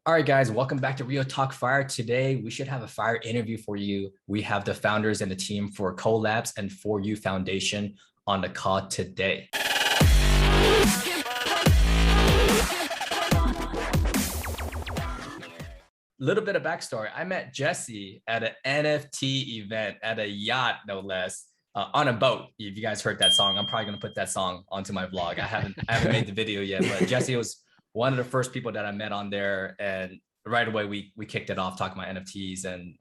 All right, guys, welcome back to Real Talk Fire. Today, we should have a fire interview for you. We have the founders and the team for Collabs and 4uFoundation on the call today. Little bit of backstory. I met Jesse at an NFT event at a yacht, no less, on a boat. If you guys heard that song, I'm probably going to put that song onto my vlog. I haven't made the video yet, but Jesse was one of the first people that I met on there, and right away we kicked it off talking about NFTs, and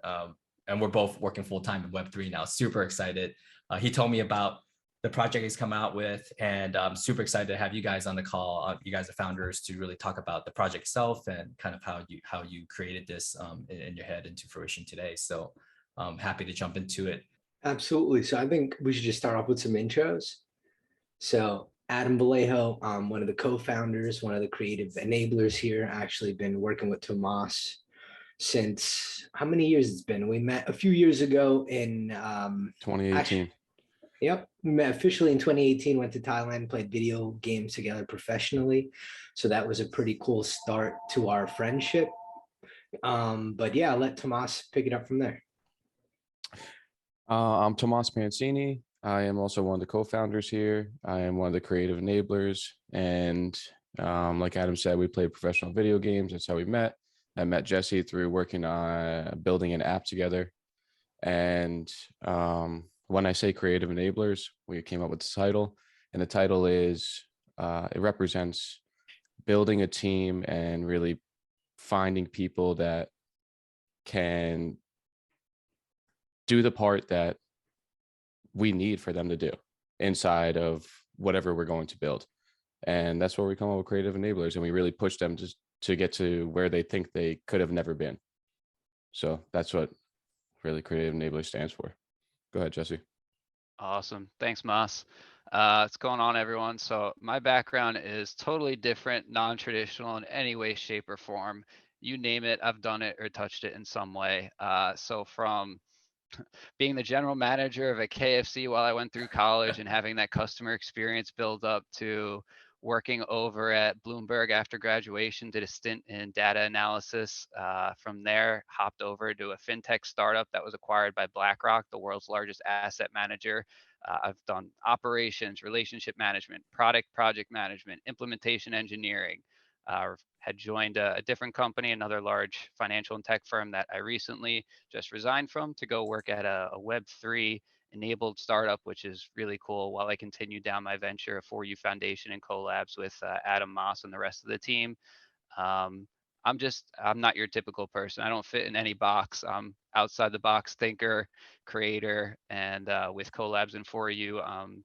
we're both working full time in Web3 now. Super excited. He told me about the project he's come out with, and I'm super excited to have you guys on the call. You guys are founders, to really talk about the project itself and kind of how you created this in your head into fruition today. So I'm happy to jump into it. Absolutely. So I think we should just start off with some intros. So Adam Vallejo, one of the co-founders, one of the creative enablers here, actually been working with Tomas since how many years it's been? We met a few years ago in 2018. Yep, we met officially in 2018, went to Thailand, played video games together professionally. So that was a pretty cool start to our friendship. But yeah, I'll let Tomas pick it up from there. I'm Tomas Pancini. I am also one of the co-founders here. I am one of the creative enablers. And like Adam said, we played professional video games. That's how we met. I met Jesse through working on building an app together. And when I say creative enablers, we came up with the title. And the title is, it represents building a team and really finding people that can do the part that we need for them to do inside of whatever we're going to build. And that's where we come up with creative enablers, and we really push them to get to where they think they could have never been. So that's what really creative enabler stands for. Go ahead, Jesse. Awesome. Thanks, Mas. What's going on, everyone? So my background is totally different, non-traditional in any way, shape, or form. You name it, I've done it or touched it in some way. So from being the general manager of a KFC while I went through college and having that customer experience build up, to working over at Bloomberg after graduation, did a stint in data analysis. From there, hopped over to a fintech startup that was acquired by BlackRock, the world's largest asset manager. I've done operations, relationship management, project management, implementation engineering. Had joined a different company, another large financial and tech firm that I recently just resigned from, to go work at a Web3 enabled startup, which is really cool, while I continue down my venture of 4uFoundation and collabs with Adam, Moss, and the rest of the team. I'm not your typical person. I don't fit in any box. I'm outside the box thinker, creator, and with collabs and 4u,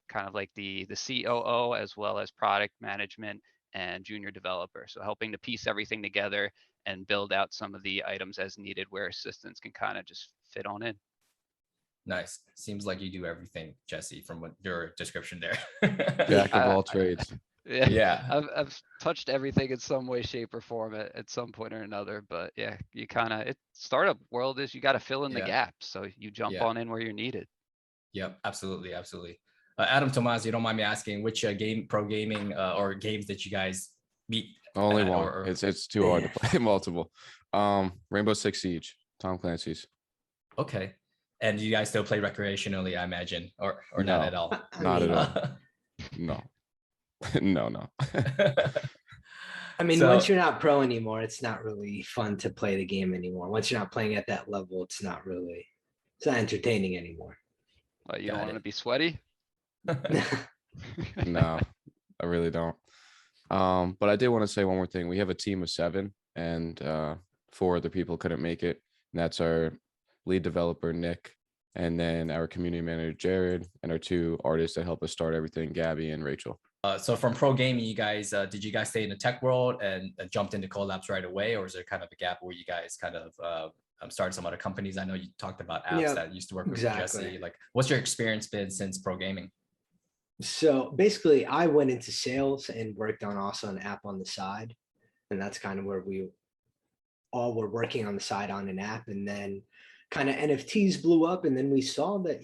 kind of like the COO, as well as product management and junior developer. So helping to piece everything together and build out some of the items as needed, where assistants can kind of just fit on in. Nice. Seems like you do everything, Jesse, from what your description there. Jack of all trades. Yeah. I've touched everything in some way, shape, or form at some point or another. But yeah, you kind of, startup world is, you got to fill in the gaps. So you jump on in where you're needed. Yep, absolutely. Adam, Tomas, you don't mind me asking, which pro gaming or games that you guys beat? Only one. It's too hard to play multiple. Rainbow Six Siege, Tom Clancy's. Okay. And you guys still play recreationally, I imagine, or no, not at all? Not at all. No. No. I mean, once you're not pro anymore, it's not really fun to play the game anymore. Once you're not playing at that level, it's not entertaining anymore. You don't want to be sweaty? No, I really don't. But I did want to say one more thing. We have a team of 7, and 4 other people couldn't make it. And that's our lead developer, Nick, and then our community manager, Jared, and our 2 artists that help us start everything, Gabby and Rachel. So from pro gaming, you guys, did you guys stay in the tech world and jumped into collabs right away? Or is there kind of a gap where you guys kind of started some other companies? I know you talked about apps that used to work with Jesse. Like, what's your experience been since pro gaming? So basically, I went into sales and worked on also an app on the side. And that's kind of where we all were working on the side on an app. And then kind of NFTs blew up. And then we saw that,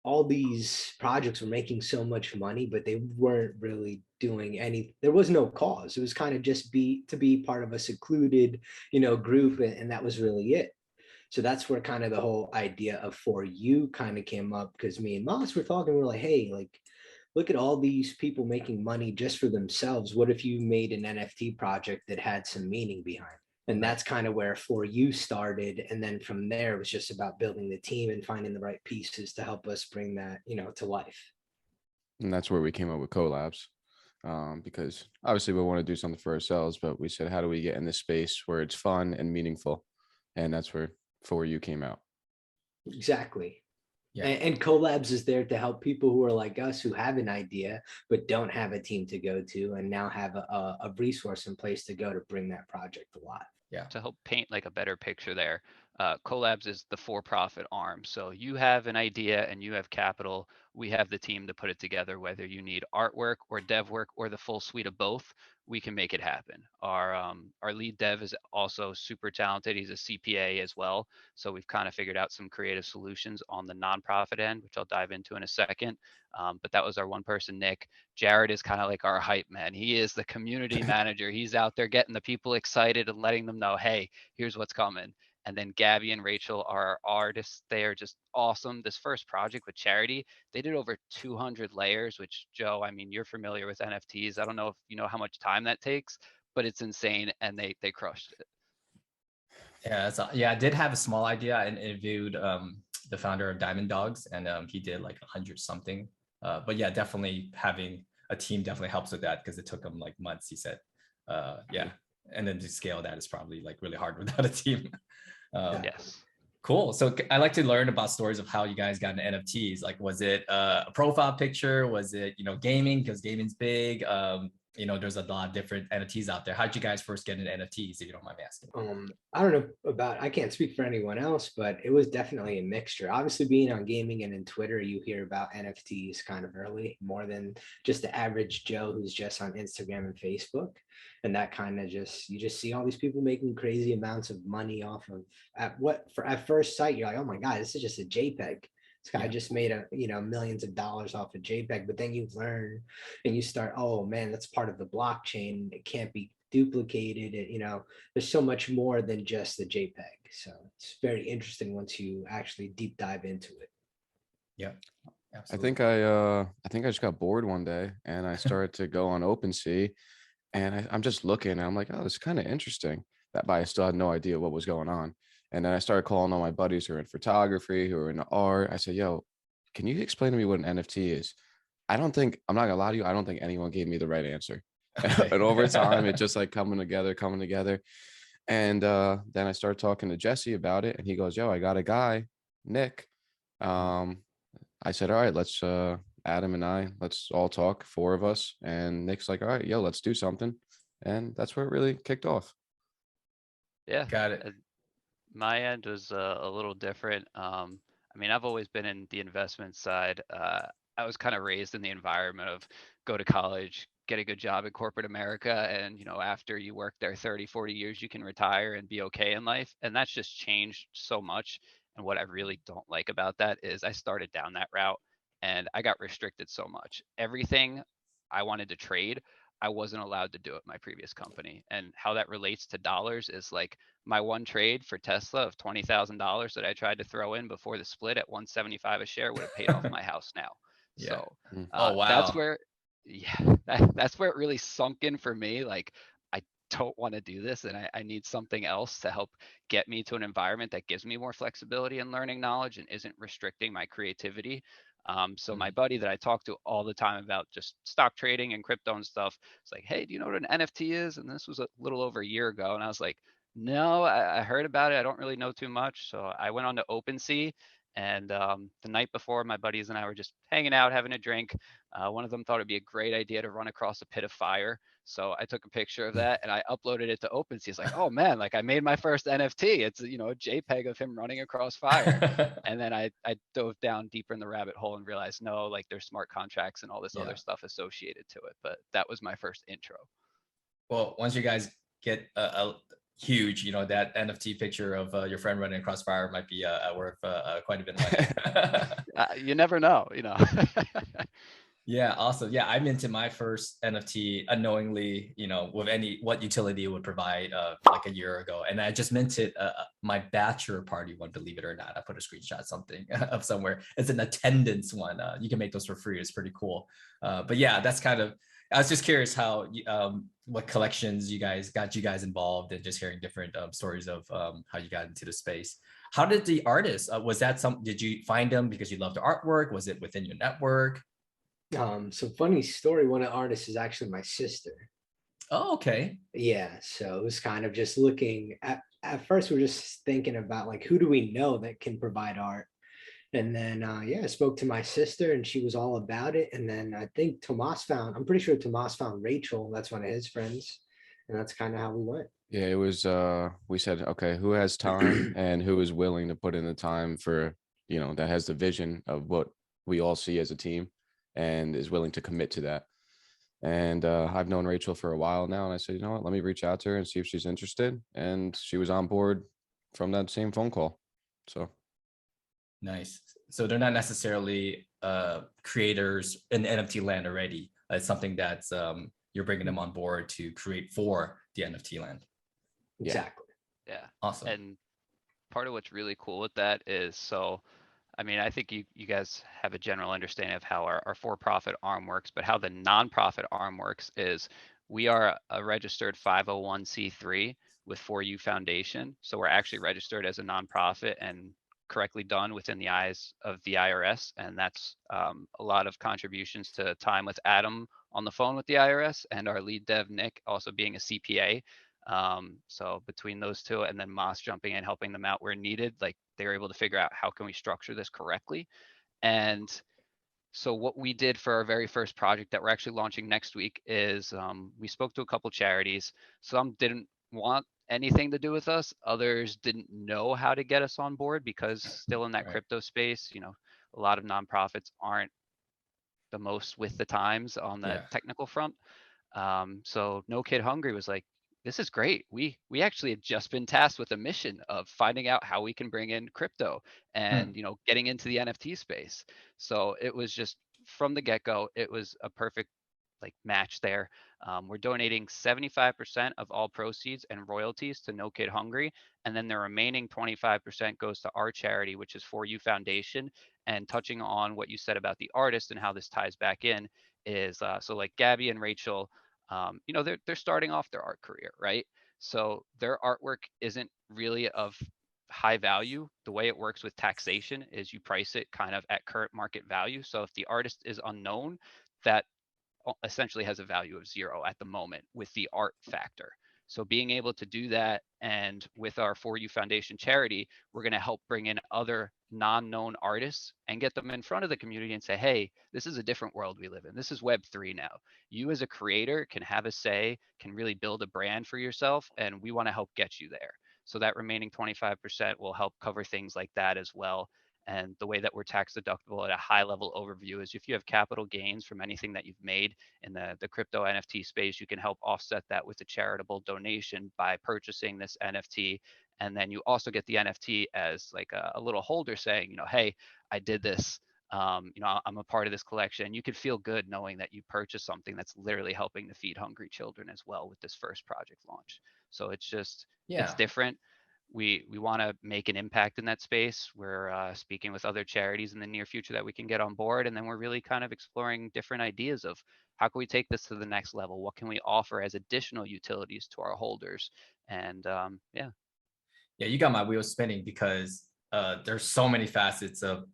all these projects were making so much money, but they weren't really doing any, there was no cause. It was kind of just to be part of a secluded, group. And that was really it. So that's where kind of the whole idea of 4U kind of came up, because me and Moss were talking, we're like, hey, like, look at all these people making money just for themselves. What if you made an NFT project that had some meaning behind? And that's kind of where 4U started. And then from there, it was just about building the team and finding the right pieces to help us bring that, to life. And that's where we came up with collabs, because obviously we want to do something for ourselves, but we said, how do we get in this space where it's fun and meaningful? And that's where 4U came out. Exactly. Yeah. And collabs is there to help people who are like us, who have an idea but don't have a team to go to, and now have a resource in place to go to bring that project to life. Yeah. To help paint like a better picture there, Collabs is the for-profit arm. So you have an idea and you have capital. We have the team to put it together. Whether you need artwork or dev work or the full suite of both, we can make it happen. Our lead dev is also super talented. He's a CPA as well. So we've kind of figured out some creative solutions on the nonprofit end, which I'll dive into in a second. But that was our one person, Nick. Jared is kind of like our hype man. He is the community manager. He's out there getting the people excited and letting them know, hey, here's what's coming. And then Gabby and Rachel are our artists. They are just awesome. This first project with Charity, they did over 200 layers, which, Joe, I mean, you're familiar with NFTs. I don't know if you know how much time that takes, but it's insane, and they crushed it. Yeah, I did have a small idea. I interviewed the founder of Diamond Dogs, and he did like 100 something. But yeah, definitely having a team definitely helps with that, because it took him like months, he said. Yeah. And then to scale that is probably like really hard without a team. Yes. Cool. So I like to learn about stories of how you guys got into NFTs. Like, was it a profile picture? Was it, gaming? Because gaming's big. There's a lot of different NFTs out there. How'd you guys first get into NFTs, if you don't mind me asking? I don't know I can't speak for anyone else, but it was definitely a mixture. Obviously, being on gaming and in Twitter, you hear about NFTs kind of early, more than just the average Joe who's just on Instagram and Facebook. And that kind of you just see all these people making crazy amounts of money off of at first sight, you're like, oh my God, this is just a JPEG. This guy just made millions of dollars off a JPEG, but then you learn and you start, oh man, that's part of the blockchain. It can't be duplicated. There's so much more than just the JPEG. So it's very interesting once you actually deep dive into it. Yeah. Absolutely. I think I just got bored one day and I started to go on OpenSea, and I'm just looking and I'm like, oh, it's kind of interesting. But I still had no idea what was going on. And then I started calling all my buddies who are in photography, who are in art. I said, yo, can you explain to me what an NFT is? I'm not gonna lie to you, I don't think anyone gave me the right answer. Okay. And over time, it just like coming together. And then I started talking to Jesse about it, and he goes, yo, I got a guy, Nick. I said, all right, let's Adam and I, let's all talk, four of us. And Nick's like, all right, yo, let's do something. And that's where it really kicked off. Yeah. Got it. My end was a little different. I mean, I've always been in the investment side. I was kind of raised in the environment of go to college, get a good job in corporate America, and after you work there 30, 40 years, you can retire and be okay in life. And that's just changed so much. And what I really don't like about that is I started down that route and I got restricted so much. Everything I wanted to trade, I wasn't allowed to do at my previous company. And how that relates to dollars is like my one trade for Tesla of $20,000 that I tried to throw in before the split at 175 a share would have paid off my house now. Yeah. So Oh, wow. that's where, that's where it really sunk in for me. Like, I don't want to do this, and I need something else to help get me to an environment that gives me more flexibility and learning knowledge and isn't restricting my creativity. So my buddy that I talk to all the time about just stock trading and crypto and stuff, it's like, hey, do you know what an NFT is? And this was a little over a year ago. And I was like, no, I heard about it. I don't really know too much. So I went on to OpenSea. And the night before, my buddies and I were just hanging out, having a drink. One of them thought it'd be a great idea to run across a pit of fire. So I took a picture of that and I uploaded it to OpenSea. It's like, oh man, like I made my first NFT. It's a JPEG of him running across fire. And then I dove down deeper in the rabbit hole and realized, no, like there's smart contracts and all this other stuff associated to it. But that was my first intro. Well, once you guys get huge, that NFT picture of your friend running across fire might be worth quite a bit of money. You never know. Yeah, awesome. Yeah, I minted my first NFT unknowingly, with what utility it would provide like a year ago. And I just minted my bachelor party one, believe it or not. I put a screenshot something of somewhere. It's an attendance one. You can make those for free. It's pretty cool. But yeah, that's kind of, I was just curious how what collections got you guys involved, and just hearing different stories of how you got into the space. How did the artists, did you find them because you loved the artwork? Was it within your network? So funny story, one of the artists is actually my sister. Oh, okay. Yeah, so it was kind of just looking at first we're just thinking about like, who do we know that can provide art? And then I spoke to my sister and she was all about it. And then I think I'm pretty sure Tomas found Rachel. That's one of his friends. And that's kind of how we went. Yeah, it was we said, okay, who has time and who is willing to put in the time for, that has the vision of what we all see as a team and is willing to commit to that. And I've known Rachel for a while now, and I said, you know what, let me reach out to her and see if she's interested. And she was on board from that same phone call. So nice. So they're not necessarily creators in NFT land already. It's something that's you're bringing them on board to create for the NFT land. Exactly. Yeah. Awesome. And part of what's really cool with that is, I think you guys have a general understanding of how our for-profit arm works, but how the nonprofit arm works is we are a registered 501c3 with 4uFoundation. So we're actually registered as a nonprofit and correctly done within the eyes of the IRS. And that's a lot of contributions to time with Adam on the phone with the IRS, and our lead dev, Nick, also being a CPA. So between those two, and then Moss jumping in, helping them out where needed, like they were able to figure out how can we structure this correctly. And so what we did for our very first project that we're actually launching next week is we spoke to a couple charities. Some didn't want anything to do with us. Others didn't know how to get us on board because still in that crypto space, a lot of nonprofits aren't the most with the times on the technical front. So NoKidHungry was like, this is great. We actually had just been tasked with a mission of finding out how we can bring in crypto and getting into the NFT space. So it was just from the get-go, it was a perfect match there. We're donating 75% of all proceeds and royalties to NoKidHungry, and then the remaining 25% goes to our charity, which is 4uFoundation. And touching on what you said about the artist and how this ties back in is so like Gabby and Rachel, they're starting off their art career, right? So their artwork isn't really of high value. The way it works with taxation is you price it kind of at current market value. So if the artist is unknown, that essentially has a value of 0 at the moment with the art factor. So being able to do that, and with our 4uFoundation charity, we're going to help bring in other non-known artists and get them in front of the community and say, hey, this is a different world we live in. This is Web3 now. You as a creator can have a say, can really build a brand for yourself, and we want to help get you there. So that remaining 25% will help cover things like that as well. And the way that we're tax deductible at a high level overview is if you have capital gains from anything that you've made in the crypto NFT space, you can help offset that with a charitable donation by purchasing this NFT. And then you also get the NFT as like a little holder saying, hey, I did this. I'm a part of this collection. You could feel good knowing that you purchased something that's literally helping to feed hungry children as well with this first project launch. So it's just, it's different. We want to make an impact in that space. We're speaking with other charities in the near future that we can get on board. And then we're really kind of exploring different ideas of how can we take this to the next level? What can we offer as additional utilities to our holders? And yeah, you got my wheels spinning because there's so many facets of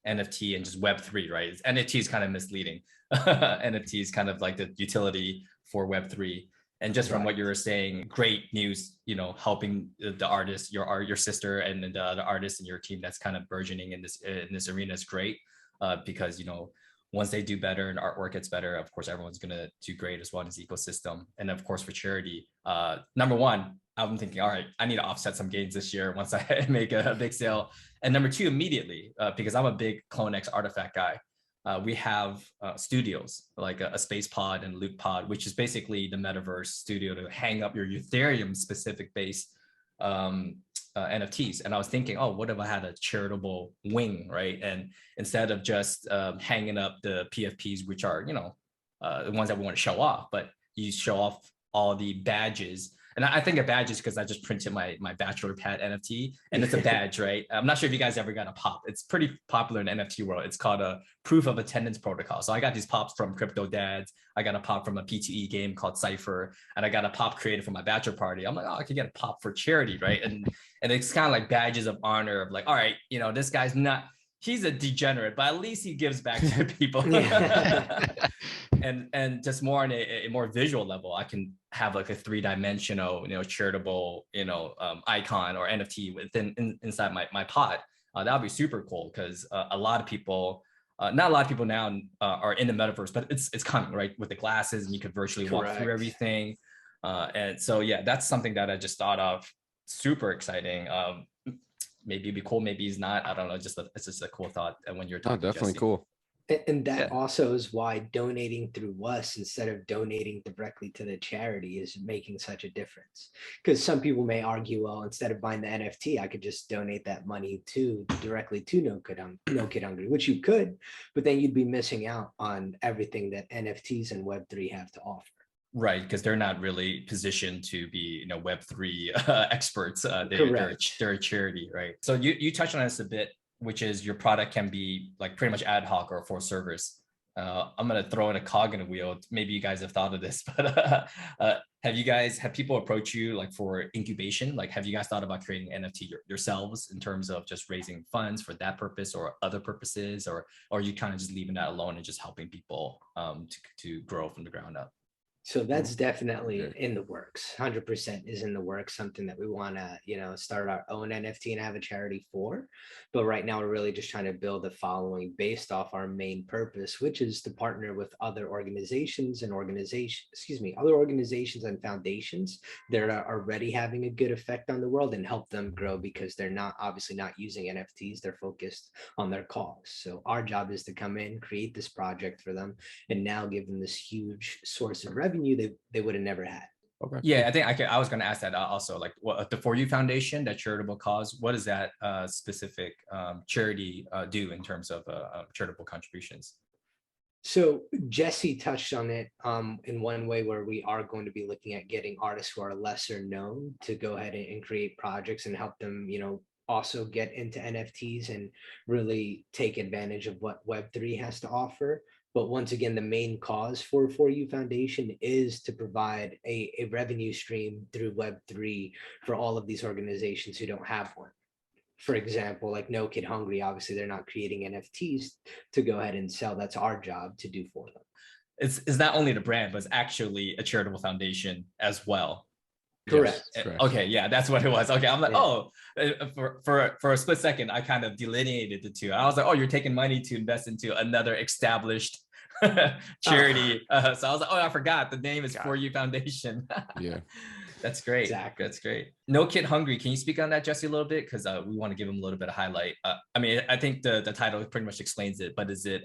NFT and just Web3, right? NFT is kind of misleading. NFT is kind of like the utility for Web3. And just from what you were saying, great news, helping the artist, your sister and the artist and your team that's kind of burgeoning in this arena is great because, once they do better and artwork gets better, of course, everyone's going to do great as well as the ecosystem. And of course, for charity, number one, I'm thinking, all right, I need to offset some gains this year once I make a big sale. And number two, immediately, because I'm a big CloneX artifact guy. We have studios like a Space Pod and Loop Pod, which is basically the metaverse studio to hang up your Ethereum specific base NFTs. And I was thinking, oh, what if I had a charitable wing, right? And instead of just hanging up the PFPs, which are, the ones that we want to show off, but you show off all the badges. And I think of badges because I just printed my bachelor pad NFT, and it's a badge, right? I'm not sure if you guys ever got a pop. It's pretty popular in the NFT world. It's called a proof of attendance protocol. So I got these pops from Crypto Dads. I got a pop from a P2E game called Cypher, and I got a pop created for my bachelor party. I'm like, oh, I could get a pop for charity, right? And it's kind of like badges of honor of like, all right, this guy's not, he's a degenerate, but at least he gives back to people. And just more on a more visual level, I can have like a 3-dimensional, charitable, icon or NFT inside my pod. That would be super cool because a lot of people, not a lot of people now are in the metaverse, but it's coming, right? With the glasses, and you could virtually walk through everything. And so, yeah, that's something that I just thought of. Super exciting. Maybe it'd be cool, maybe it's not. I don't know. It's just a cool thought when you're talking. Definitely Jesse. cool. And that also is why donating through us instead of donating directly to the charity is making such a difference. Because some people may argue, well, instead of buying the NFT, I could just donate that money directly to NoKidHungry, which you could, but then you'd be missing out on everything that NFTs and Web3 have to offer. Right, because they're not really positioned to be, Web3 experts. They're a charity, right? So you touched on this a bit, which is your product can be like pretty much ad hoc or for servers. I'm gonna throw in a cog in a wheel. Maybe you guys have thought of this, but have people approach you like for incubation? Like, have you guys thought about creating NFT yourselves in terms of just raising funds for that purpose or other purposes, or are you kind of just leaving that alone and just helping people to grow from the ground up? So that's definitely in the works. 100% is in the works, something that we want to, start our own NFT and have a charity for. But right now, we're really just trying to build a following based off our main purpose, which is to partner with other organizations and foundations that are already having a good effect on the world and help them grow because they're obviously not using NFTs. They're focused on their cause. So our job is to come in, create this project for them, and now give them this huge source of revenue they would have never had. Okay. Yeah, I think I was going to ask that also. Like, what the 4uFoundation, that charitable cause, what does that specific charity do in terms of charitable contributions? So Jesse touched on it in one way where we are going to be looking at getting artists who are lesser known to go ahead and create projects and help them, also get into NFTs and really take advantage of what Web3 has to offer. But once again, the main cause for 4uFoundation is to provide a revenue stream through Web3 for all of these organizations who don't have one. For example, like NoKidHungry, obviously they're not creating NFTs to go ahead and sell. That's our job to do for them. It's not only the brand, but it's actually a charitable foundation as well. Correct. Yes. Okay, yeah, that's what it was. Okay, I'm like, for a split second, I kind of delineated the two. I was like, oh, you're taking money to invest into another established charity. So I was like, oh, I forgot the name is 4uFoundation. Yeah, that's great. Exactly. That's great. NoKidHungry. Can you speak on that, Jesse, a little bit? Because we want to give him a little bit of highlight. I mean, I think the title pretty much explains it, but is it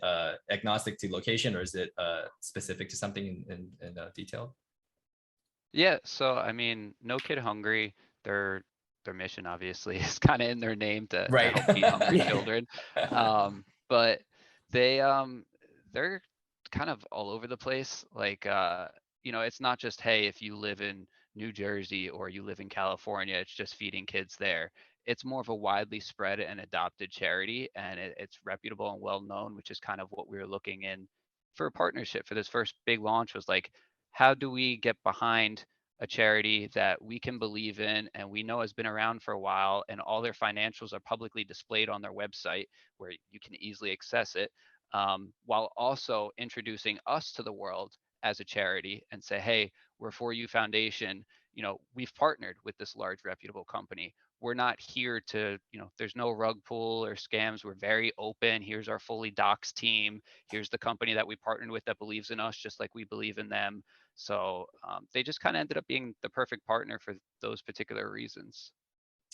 agnostic to location, or is it specific to something in detail? Yeah, so I mean, NoKidHungry, their mission obviously is kind of in their name to help feed hungry children. But they're kind of all over the place. Like it's not just, hey, if you live in New Jersey or you live in California, it's just feeding kids there. It's more of a widely spread and adopted charity, and it's reputable and well known, which is kind of what we were looking in for a partnership for this first big launch. Was like, how do we get behind a charity that we can believe in and we know has been around for a while, and all their financials are publicly displayed on their website where you can easily access it, while also introducing us to the world as a charity and say, hey, we're 4uFoundation. We've partnered with this large reputable company. We're not here to, there's no rug pull or scams. We're very open. Here's our fully doxed team. Here's the company that we partnered with that believes in us just like we believe in them. So they just kind of ended up being the perfect partner for those particular reasons.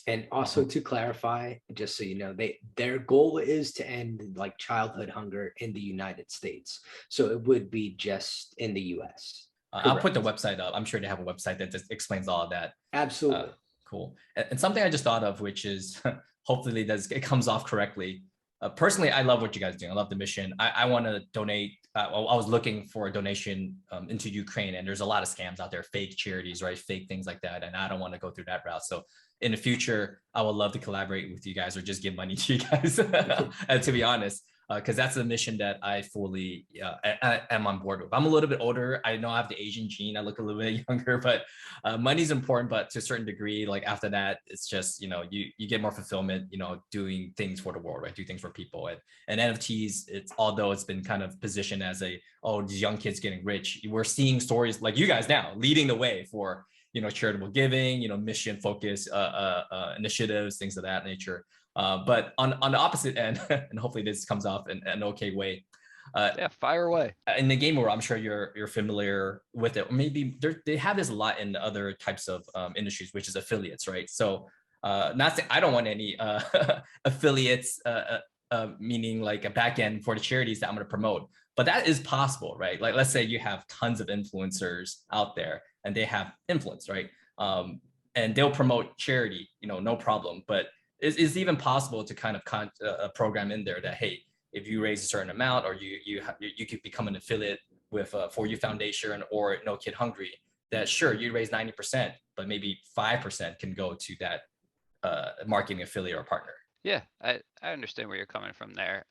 And also to clarify, just so you know, their goal is to end like childhood hunger in the United States. So it would be just in the US. I'll put the website up. I'm sure they have a website that just explains all of that. Absolutely. Cool. And something I just thought of, which is hopefully it comes off correctly. Personally, I love what you guys are doing. I love the mission. I want to donate. I was looking for a donation into Ukraine, and there's a lot of scams out there, fake charities, right? Fake things like that. And I don't want to go through that route. So in the future, I would love to collaborate with you guys or just give money to you guys, to be honest, because that's a mission that I fully I am on board with. I'm a little bit older. I know I have the Asian gene. I look a little bit younger, but money's important. But to a certain degree, like after that, it's just, you get more fulfillment, doing things for the world, right? Do things for people. And NFTs, although it's been kind of positioned as these young kids getting rich, we're seeing stories like you guys now leading the way for charitable giving, mission focused initiatives, things of that nature. But on the opposite end, and hopefully this comes off in an okay way. Yeah, fire away. In the game world, I'm sure you're familiar with it. Maybe they have this a lot in other types of industries, which is affiliates, right? So not saying I don't want any affiliates, meaning like a back end for the charities that I'm going to promote. But that is possible, right? Like, let's say you have tons of influencers out there and they have influence, right? And they'll promote charity, no problem. But it's even possible to kind of a program in there that, hey, if you raise a certain amount, or you could become an affiliate with 4uFoundation or NoKidHungry, that sure, you raise 90%, but maybe 5% can go to that marketing affiliate or partner. Yeah, I understand where you're coming from there.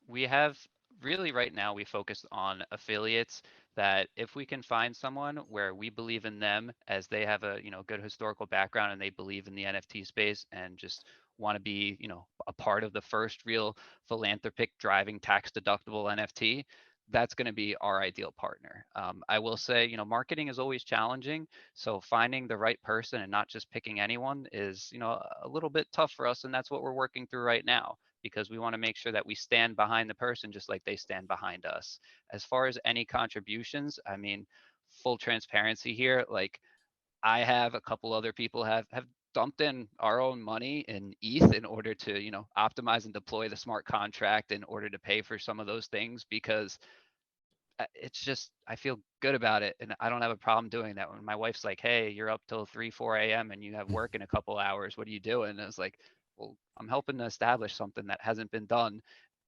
We have really right now, we focus on affiliates that if we can find someone where we believe in them as they have a good historical background and they believe in the NFT space and just want to be a part of the first real philanthropic driving tax deductible NFT, that's going to be our ideal partner. I will say, marketing is always challenging. So finding the right person and not just picking anyone is, a little bit tough for us. And that's what we're working through right now, because we want to make sure that we stand behind the person just like they stand behind us. As far as any contributions, I mean, full transparency here, like I have a couple other people have dumped in our own money in ETH in order to, optimize and deploy the smart contract in order to pay for some of those things, because it's just, I feel good about it. And I don't have a problem doing that. When my wife's like, hey, you're up till 3-4 a.m. and you have work in a couple hours, what are you doing? And I was like, well, I'm helping to establish something that hasn't been done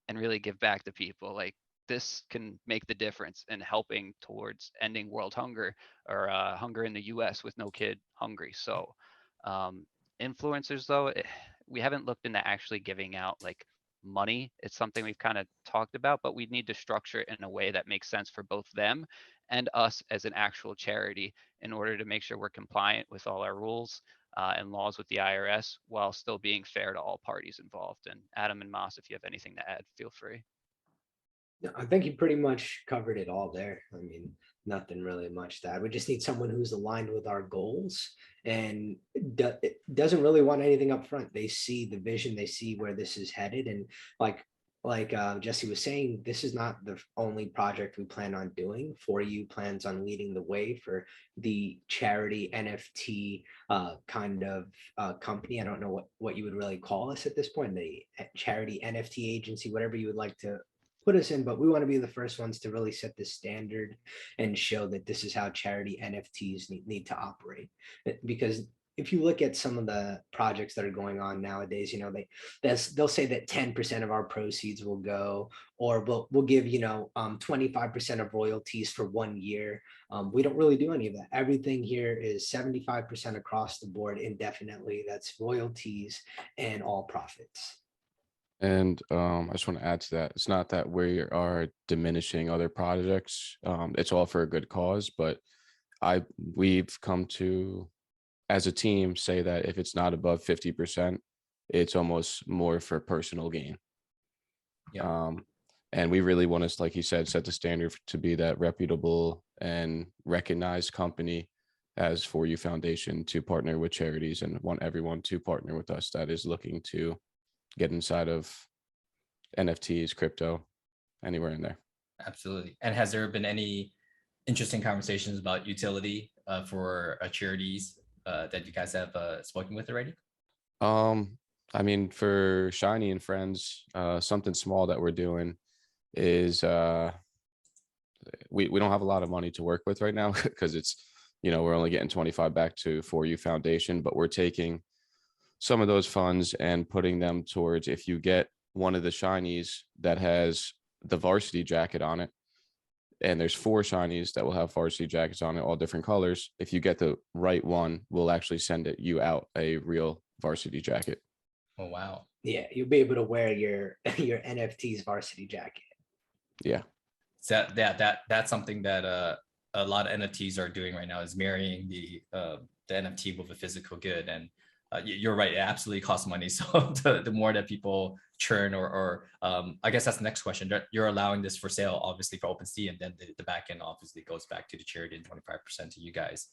and really give back to people. Like, this can make the difference in helping towards ending world hunger, or hunger in the US with NoKidHungry. So influencers, though, we haven't looked into actually giving out like money. It's something we've kind of talked about, but we need to structure it in a way that makes sense for both them and us as an actual charity in order to make sure we're compliant with all our rules and laws with the IRS while still being fair to all parties involved. And Adam and Moss, if you have anything to add, feel free. No, I think you pretty much covered it all there. I mean, nothing really much to add. We just need someone who's aligned with our goals and doesn't really want anything up front. They see the vision, they see where this is headed. And like Jesse was saying, this is not the only project we plan on doing. 4u plans on leading the way for the charity NFT kind of company. I don't know what you would really call us at this point, the charity NFT agency, whatever you would like to put us in, but we want to be the first ones to really set the standard and show that this is how charity NFTs need to operate. Because if you look at some of the projects that are going on nowadays, they'll say that 10% of our proceeds will go, or we'll give 25% of royalties for 1 year. We don't really do any of that. Everything here is 75% across the board indefinitely. That's royalties and all profits. And I just want to add to that. It's not that we are diminishing other projects. It's all for a good cause, but we've come to, as a team, say that if it's not above 50%, it's almost more for personal gain. Yeah. And we really want to, like he said, set the standard to be that reputable and recognized company as 4uFoundation to partner with charities, and want everyone to partner with us that is looking to get inside of NFTs, crypto, anywhere in there. Absolutely. And has there been any interesting conversations about utility for charities that you guys have spoken with already? I mean, for Shiny and Friends, something small that we're doing is we don't have a lot of money to work with right now because it's we're only getting 25 back to 4uFoundation, but we're taking some of those funds and putting them towards, if you get one of the shinies that has the varsity jacket on it, and there's 4 shinies that will have varsity jackets on it, all different colors. If you get the right one, we'll actually send you out a real varsity jacket. Oh, wow. Yeah, you'll be able to wear your NFT's varsity jacket. Yeah. So that's something that a lot of NFTs are doing right now, is marrying the NFT with a physical good. And you're right, it absolutely costs money. So the more that people churn, or I guess that's the next question. You're allowing this for sale, obviously, for OpenSea, and then the back end obviously goes back to the charity and 25% to you guys.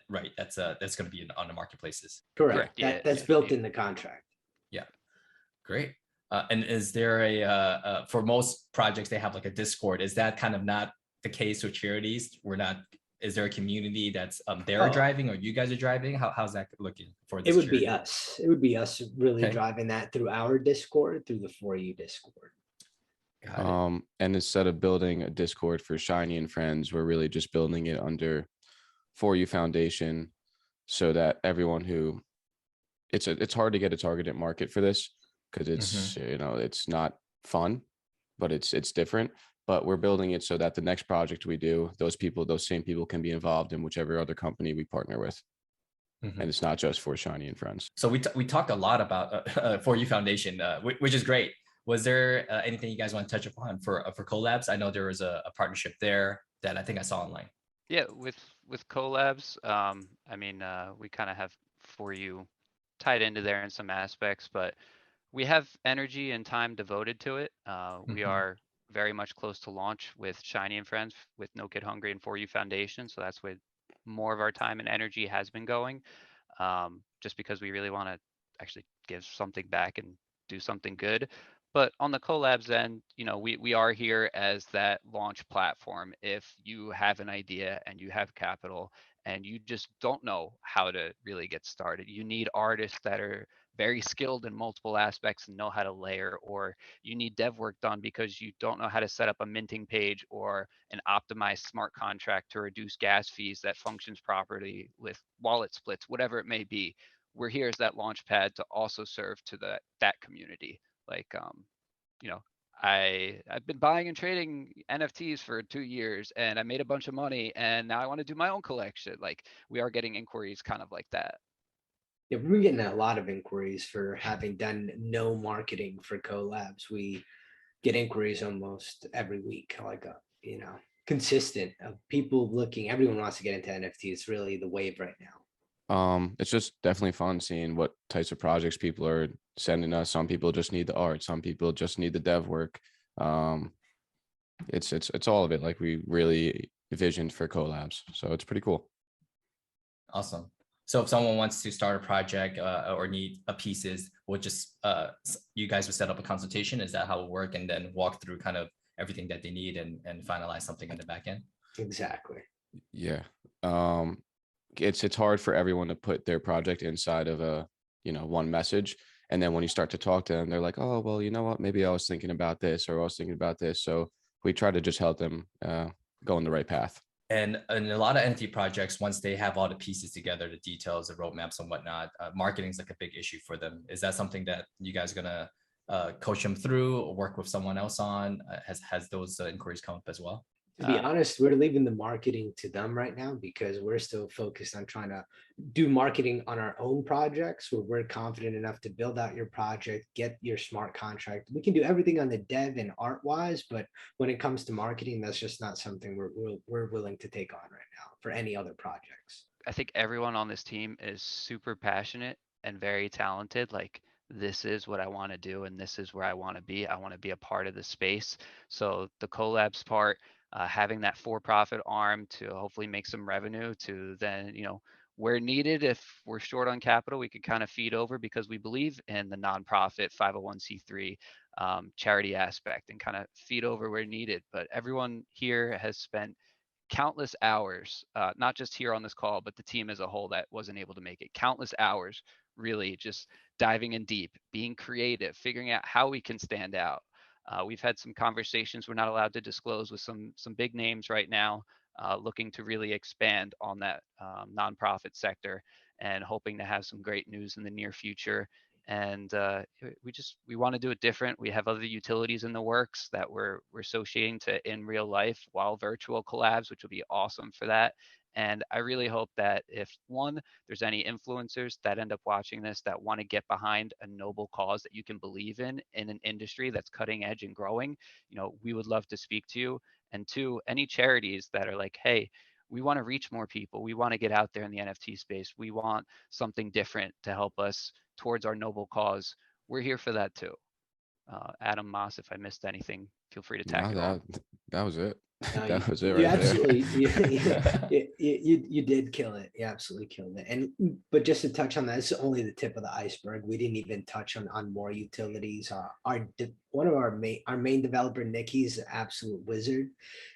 Right, that's going to be on the marketplaces. Correct. Yeah, That's built in the contract. Yeah, great. And is there for most projects, they have like a Discord? Is that kind of not the case with charities? Is there a community that's they're driving, or you guys are driving? How's that looking for this? It would charity? be us. It would be us really Okay. driving that through our Discord, through the 4U Discord. Got it. And instead of building a Discord for Shiny and Friends, we're really just building it under 4uFoundation, so that everyone who it's hard to get a targeted market for this, because it's it's not fun, but it's different. But we're building it so that the next project we do, those same people can be involved in whichever other company we partner with. And it's not just for Shiny and Friends. So we talked a lot about 4uFoundation, which is great. Was there anything you guys want to touch upon for collabs? I know there was a partnership there that I think I saw online. Yeah, with collabs, we kind of have 4U tied into there in some aspects, but we have energy and time devoted to it. We are very much close to launch with Shiny and Friends, with NoKidHungry and 4uFoundation. So that's where more of our time and energy has been going, just because we really want to actually give something back and do something good. But on the collabs end, we are here as that launch platform. If you have an idea and you have capital and you just don't know how to really get started, you need artists that are very skilled in multiple aspects and know how to layer, or you need dev work done because you don't know how to set up a minting page or an optimized smart contract to reduce gas fees that functions properly with wallet splits, whatever it may be. We're here as that launch pad to also serve to that community. Like, I've been buying and trading NFTs for 2 years and I made a bunch of money and now I want to do my own collection. Like, we are getting inquiries kind of like that. Yeah, we're getting a lot of inquiries for having done no marketing for collabs. We get inquiries almost every week, like consistent of people looking. Everyone wants to get into NFT. It's really the wave right now. It's just definitely fun seeing what types of projects people are sending us. Some people just need the art. Some people just need the dev work. It's all of it. Like, we really visioned for collabs, so it's pretty cool. Awesome. So if someone wants to start a project or need pieces, we'll just you guys would set up a consultation. Is that how it work? And then walk through kind of everything that they need and finalize something in the back end. Exactly. Yeah. It's hard for everyone to put their project inside of a one message, and then when you start to talk to them, they're like, oh, well, you know what, maybe I was thinking about this, or I was thinking about this. So we try to just help them go on the right path. And a lot of NFT projects, once they have all the pieces together, the details, the roadmaps and whatnot, marketing is like a big issue for them. Is that something that you guys are gonna coach them through or work with someone else on? Has those inquiries come up as well? To be honest, we're leaving the marketing to them right now because we're still focused on trying to do marketing on our own projects where we're confident enough to build out your project, get your smart contract. We can do everything on the dev and art wise, but when it comes to marketing, that's just not something we're willing to take on right now for any other projects. I think everyone on this team is super passionate and very talented. Like, this is what I want to do and this is where I want to be. I want to be a part of the space. So the collabs part, having that for-profit arm to hopefully make some revenue to then, where needed, if we're short on capital, we can kind of feed over because we believe in the nonprofit 501c3 charity aspect and kind of feed over where needed. But everyone here has spent countless hours, not just here on this call, but the team as a whole that wasn't able to make it, countless hours really just diving in deep, being creative, figuring out how we can stand out. We've had some conversations we're not allowed to disclose with some big names right now, looking to really expand on that nonprofit sector and hoping to have some great news in the near future. And we want to do it different. We have other utilities in the works that we're associating to in real life while virtual collabs, which will be awesome for that. And I really hope that if there's any influencers that end up watching this that want to get behind a noble cause that you can believe in an industry that's cutting edge and growing, we would love to speak to you. And two, any charities that are like, hey, we want to reach more people. We want to get out there in the NFT space. We want something different to help us towards our noble cause. We're here for that too. Adam, Moss, if I missed anything, feel free to tack it on. That was it. No, That was it you right absolutely, there. you did kill it. You absolutely killed it. But just to touch on that, it's only the tip of the iceberg. We didn't even touch on more utilities. One of our main developer, Nick, he's an absolute wizard,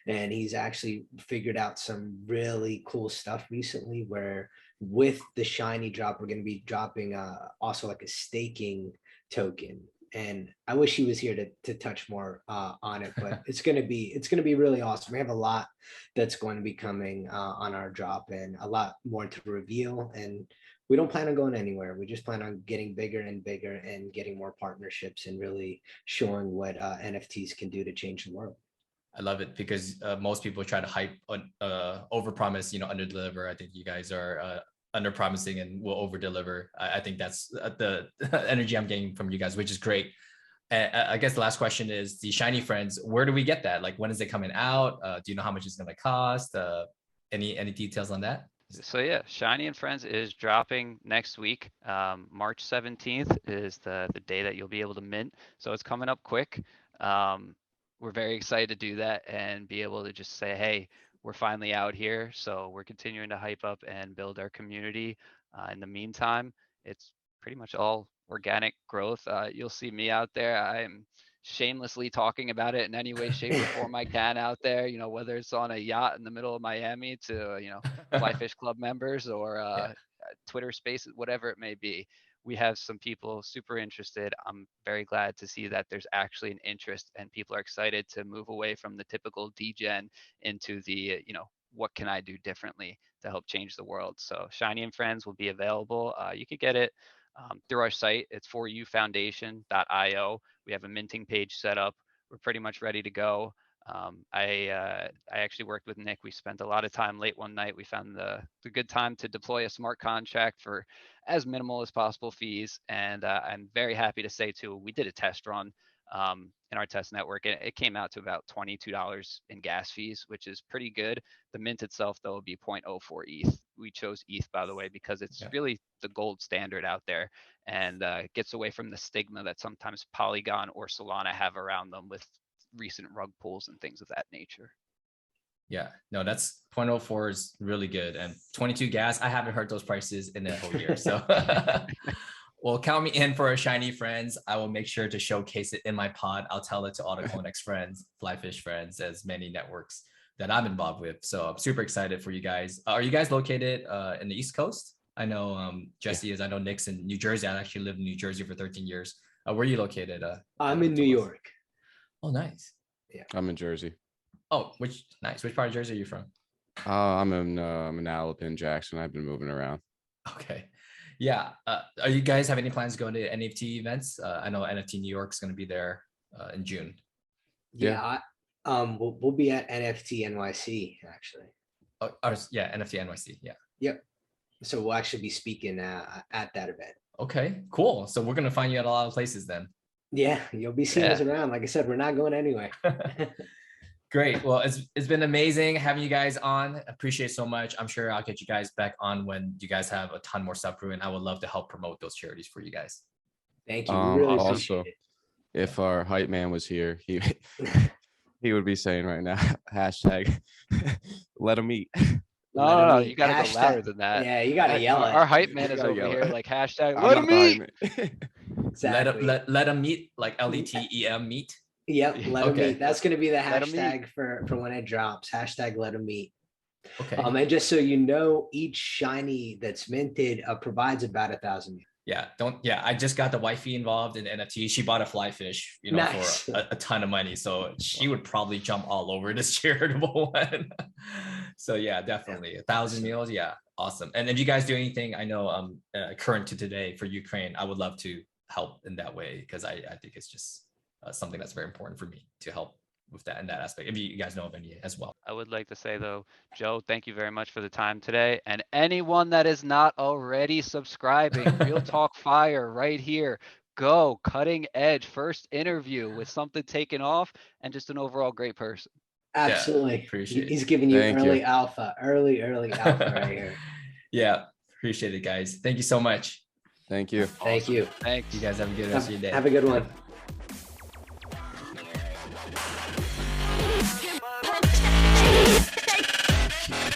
and he's actually figured out some really cool stuff recently. Where with the shiny drop, we're going to be dropping also like a staking token. And I wish he was here to touch more on it, but it's gonna be really awesome. We have a lot that's going to be coming on our drop, and a lot more to reveal. And we don't plan on going anywhere. We just plan on getting bigger and bigger and getting more partnerships and really showing what NFTs can do to change the world. I love it because most people try to hype on overpromise, under deliver. I think you guys are under promising and will over deliver. I think that's the energy I'm getting from you guys, which is great. I guess the last question is the Shiny Friends. Where do we get that? Like, when is it coming out? Do you know how much it's going to cost? Any details on that? So yeah, Shiny and Friends is dropping next week. March 17th is the day that you'll be able to mint. So it's coming up quick. We're very excited to do that and be able to just say, hey, we're finally out here. So we're continuing to hype up and build our community. In the meantime, it's pretty much all organic growth. You'll see me out there. I'm shamelessly talking about it in any way, shape, or form I can out there, whether it's on a yacht in the middle of Miami to, Fly Fish Club members or Twitter Spaces, whatever it may be. We have some people super interested. I'm very glad to see that there's actually an interest and people are excited to move away from the typical degen into the, what can I do differently to help change the world? So Shiny and Friends will be available. You could get it through our site. It's 4uFoundation.io. We have a minting page set up. We're pretty much ready to go. I actually worked with Nick. We spent a lot of time late one night. We found the good time to deploy a smart contract for as minimal as possible fees. And I'm very happy to say too, we did a test run in our test network. And it came out to about $22 in gas fees, which is pretty good. The mint itself, though, will be 0.04 ETH. We chose ETH, by the way, because it's really the gold standard out there and gets away from the stigma that sometimes Polygon or Solana have around them with recent rug pulls and things of that nature. Yeah, no, that's 0.04 is really good. And 22 gas, I haven't heard those prices in a whole year. So well, count me in for a Shiny Friends. I will make sure to showcase it in my pod. I'll tell it to all the Conex friends, Flyfish friends, as many networks that I'm involved with. So I'm super excited for you guys. Are you guys located in the East Coast? I know Jesse is. I know Nick's in New Jersey. I actually lived in New Jersey for 13 years. Where are you located? I'm in New York. Oh, nice. Yeah, I'm in Jersey. Oh, which part of Jersey are you from? I'm in Alabama, Jackson. I've been moving around. Okay. Yeah. Are you guys have any plans to go to NFT events? I know NFT New York is going to be there in June. Yeah. We'll be at NFT NYC actually. Yeah, NFT NYC. Yeah. Yep. So we'll actually be speaking at that event. Okay, cool. So we're going to find you at a lot of places then. Yeah, you'll be seeing us around. Like I said, we're not going anywhere. Great. Well, it's been amazing having you guys on. Appreciate it so much. I'm sure I'll get you guys back on when you guys have a ton more stuff brewing. I would love to help promote those charities for you guys. Thank you. We really also, appreciate it. If our hype man was here, he would be saying right now, hashtag let him eat. No, you gotta go louder than that. Yeah, you gotta yell at our hype man is over here like hashtag let him eat. Exactly. Let him meet, like LETEM meet. Yep, let him meet. That's gonna be the hashtag for when it drops. Hashtag let him meet. Okay. And just so you know, each shiny that's minted provides about 1,000. Yeah, I just got the wifey involved in NFT. She bought a fly fish, nice. For a ton of money. So she would probably jump all over this charitable one. So yeah, definitely 1,000 meals. Yeah, awesome. And if you guys do anything, I know current to today for Ukraine, I would love to help in that way because I think it's just something that's very important for me to help with that in that aspect. If you guys know of any as well. I would like to say though, Joe, thank you very much for the time today. And anyone that is not already subscribing, Real Talk Fire right here. Go cutting edge first interview with something taken off and just an overall great person. Absolutely. Appreciate it. He's giving you Thank early you. alpha, early alpha right here. Yeah, appreciate it, guys. Thank you so much. Thank you. Thank you. Thanks. You guys have a good rest of your day. Have a good one.